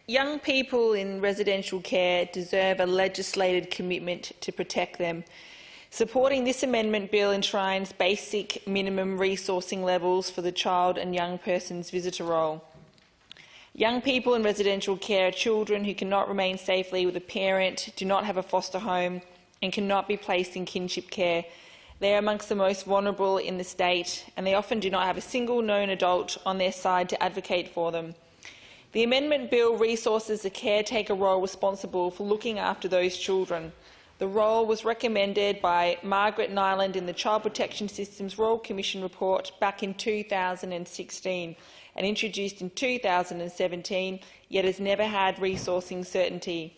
Young people in residential care deserve a legislated commitment to protect them. Supporting this amendment bill enshrines basic minimum resourcing levels for the child and young person's visitor role. Young people in residential care are children who cannot remain safely with a parent, do not have a foster home and cannot be placed in kinship care. They are amongst the most vulnerable in the state, and they often do not have a single known adult on their side to advocate for them. The amendment bill resources the caretaker role responsible for looking after those children. The role was recommended by Margaret Nyland in the Child Protection System's Royal Commission report back in 2016 and introduced in 2017, yet has never had resourcing certainty.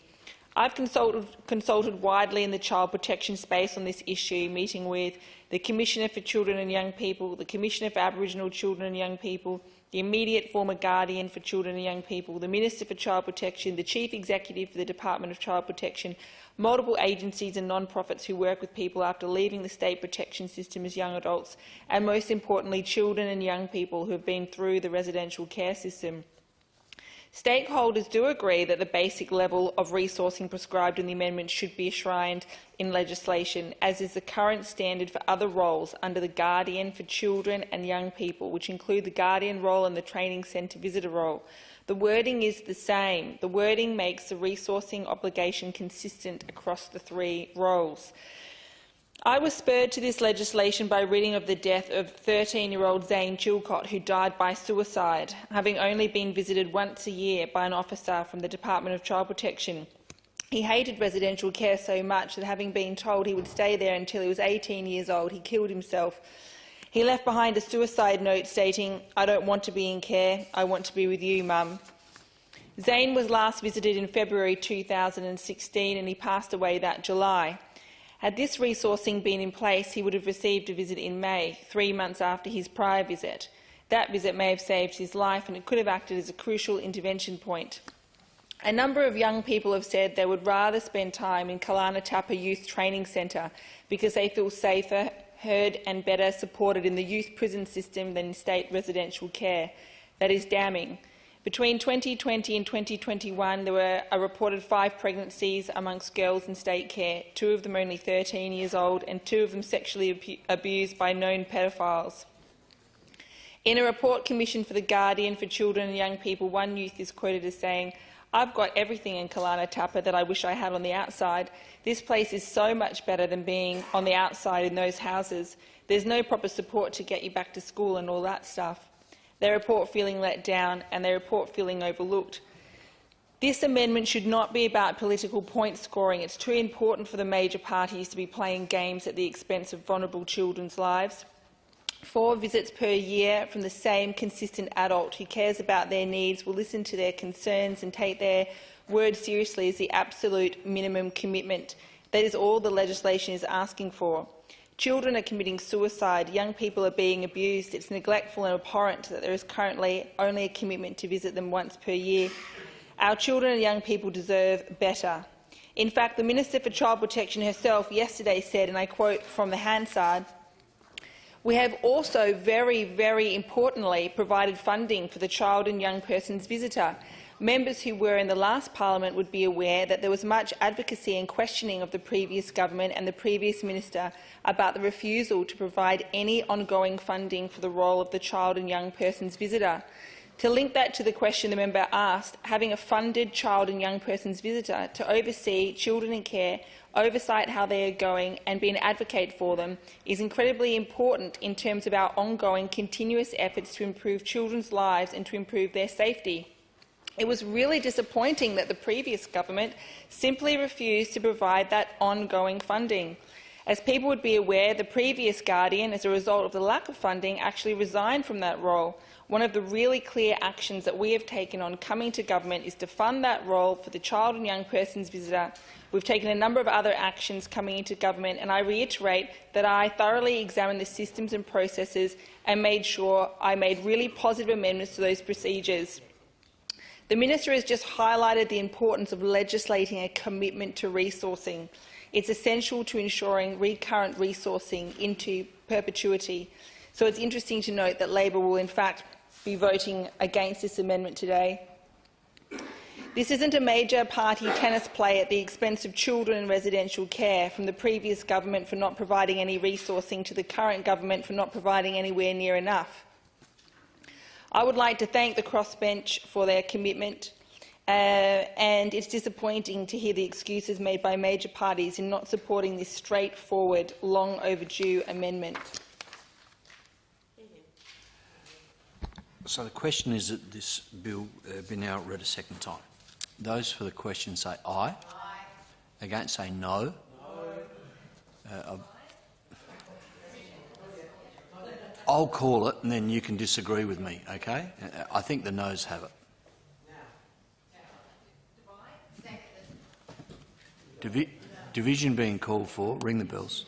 I've consulted widely in the child protection space on this issue, meeting with the Commissioner for Children and Young People, the Commissioner for Aboriginal Children and Young People, the immediate former Guardian for Children and Young People, the Minister for Child Protection, the Chief Executive for the Department of Child Protection, multiple agencies and non-profits who work with people after leaving the state protection system as young adults, and most importantly, children and young people who have been through the residential care system. Stakeholders do agree that the basic level of resourcing prescribed in the amendment should be enshrined in legislation, as is the current standard for other roles under the Guardian for Children and Young People, which include the Guardian role and the Training Centre visitor role. The wording is the same. The wording makes the resourcing obligation consistent across the three roles. I was spurred to this legislation by reading of the death of 13-year-old Zane Chilcott, who died by suicide, having only been visited once a year by an officer from the Department of Child Protection. He hated residential care so much that, having been told he would stay there until he was 18 years old, he killed himself. He left behind a suicide note stating, "I don't want to be in care, I want to be with you, Mum." Zane was last visited in February 2016 and he passed away that July. Had this resourcing been in place, he would have received a visit in May, 3 months after his prior visit. That visit may have saved his life and it could have acted as a crucial intervention point. A number of young people have said they would rather spend time in Kalana Tapa Youth Training Centre because they feel safer, heard and better supported in the youth prison system than in state residential care. That is damning. Between 2020 and 2021, there were a reported 5 pregnancies amongst girls in state care, 2 of them only 13 years old and 2 of them sexually abused by known pedophiles. In a report commissioned for the Guardian for Children and Young People, one youth is quoted as saying, "I've got everything in Kalana Tapa that I wish I had on the outside. This place is so much better than being on the outside in those houses. There's no proper support to get you back to school and all that stuff." They report feeling let down and they report feeling overlooked. This amendment should not be about political point scoring. It's too important for the major parties to be playing games at the expense of vulnerable children's lives. 4 visits per year from the same consistent adult who cares about their needs, will listen to their concerns and take their word seriously is the absolute minimum commitment. That is all the legislation is asking for. Children are committing suicide, young people are being abused. It's neglectful and abhorrent that there is currently only a commitment to visit them once per year. Our children and young people deserve better. In fact, the Minister for Child Protection herself yesterday said, and I quote from the Hansard, "We have also very, very importantly provided funding for the child and young person's visitor. Members who were in the last parliament would be aware that there was much advocacy and questioning of the previous government and the previous minister about the refusal to provide any ongoing funding for the role of the child and young person's visitor. To link that to the question the member asked, having a funded child and young person's visitor to oversee children in care, oversight how they are going and be an advocate for them is incredibly important in terms of our ongoing continuous efforts to improve children's lives and to improve their safety. It was really disappointing that the previous government simply refused to provide that ongoing funding. As people would be aware, the previous Guardian, as a result of the lack of funding, actually resigned from that role. One of the really clear actions that we have taken on coming to government is to fund that role for the child and young person's visitor. We've taken a number of other actions coming into government, and I reiterate that I thoroughly examined the systems and processes and made sure I made really positive amendments to those procedures. The Minister has just highlighted the importance of legislating a commitment to resourcing. It's essential to ensuring recurrent resourcing into perpetuity. So it's interesting to note that Labor will in fact be voting against this amendment today. This isn't a major party tennis play at the expense of children in residential care, from the previous government for not providing any resourcing to the current government for not providing anywhere near enough. I would like to thank the crossbench for their commitment, and it's disappointing to hear the excuses made by major parties in not supporting this straightforward, long overdue amendment. So the question is that this bill be now read a second time. Those for the question say aye. Aye. Against say no. No. I'll call it and then you can disagree with me, okay? I think the noes have it. Division being called for. Ring the bells.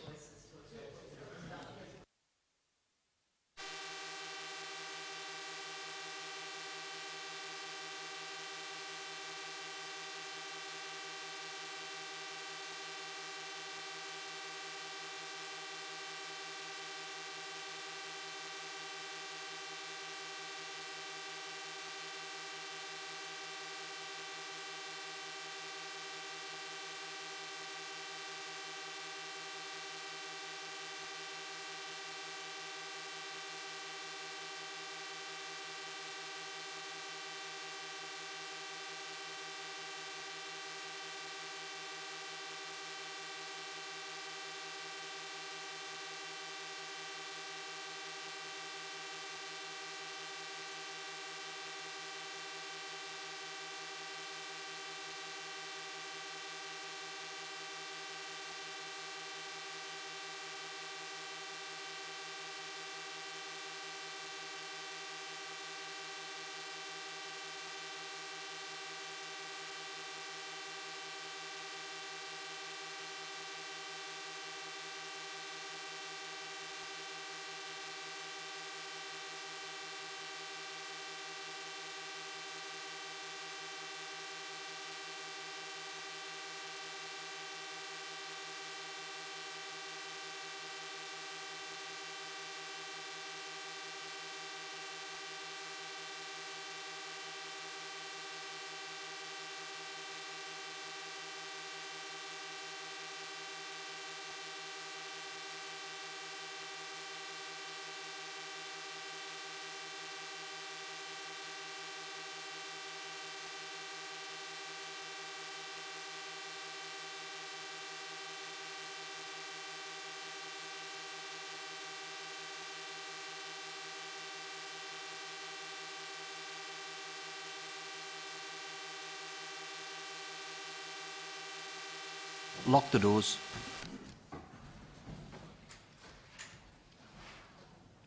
Lock the doors.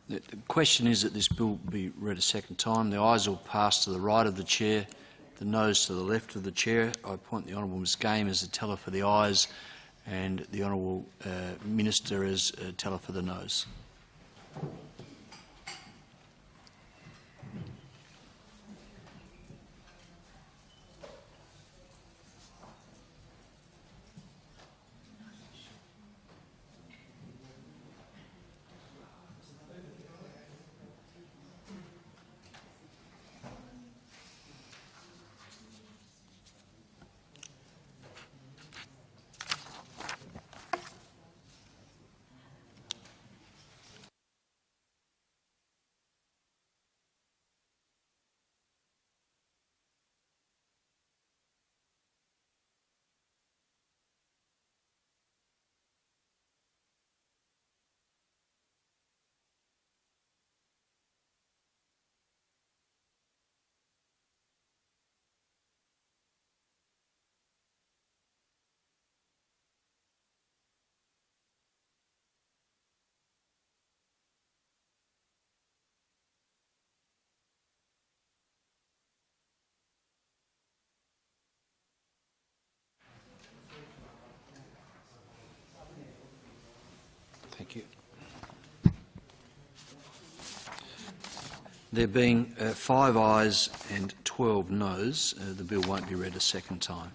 The question is that this bill be read a second time. The ayes will pass to the right of the chair, the noes to the left of the chair. I appoint the Honourable Ms Game as the teller for the ayes and the Honourable Minister as teller for the noes. Thank you. There being 5 ayes and 12 noes, the bill won't be read a second time.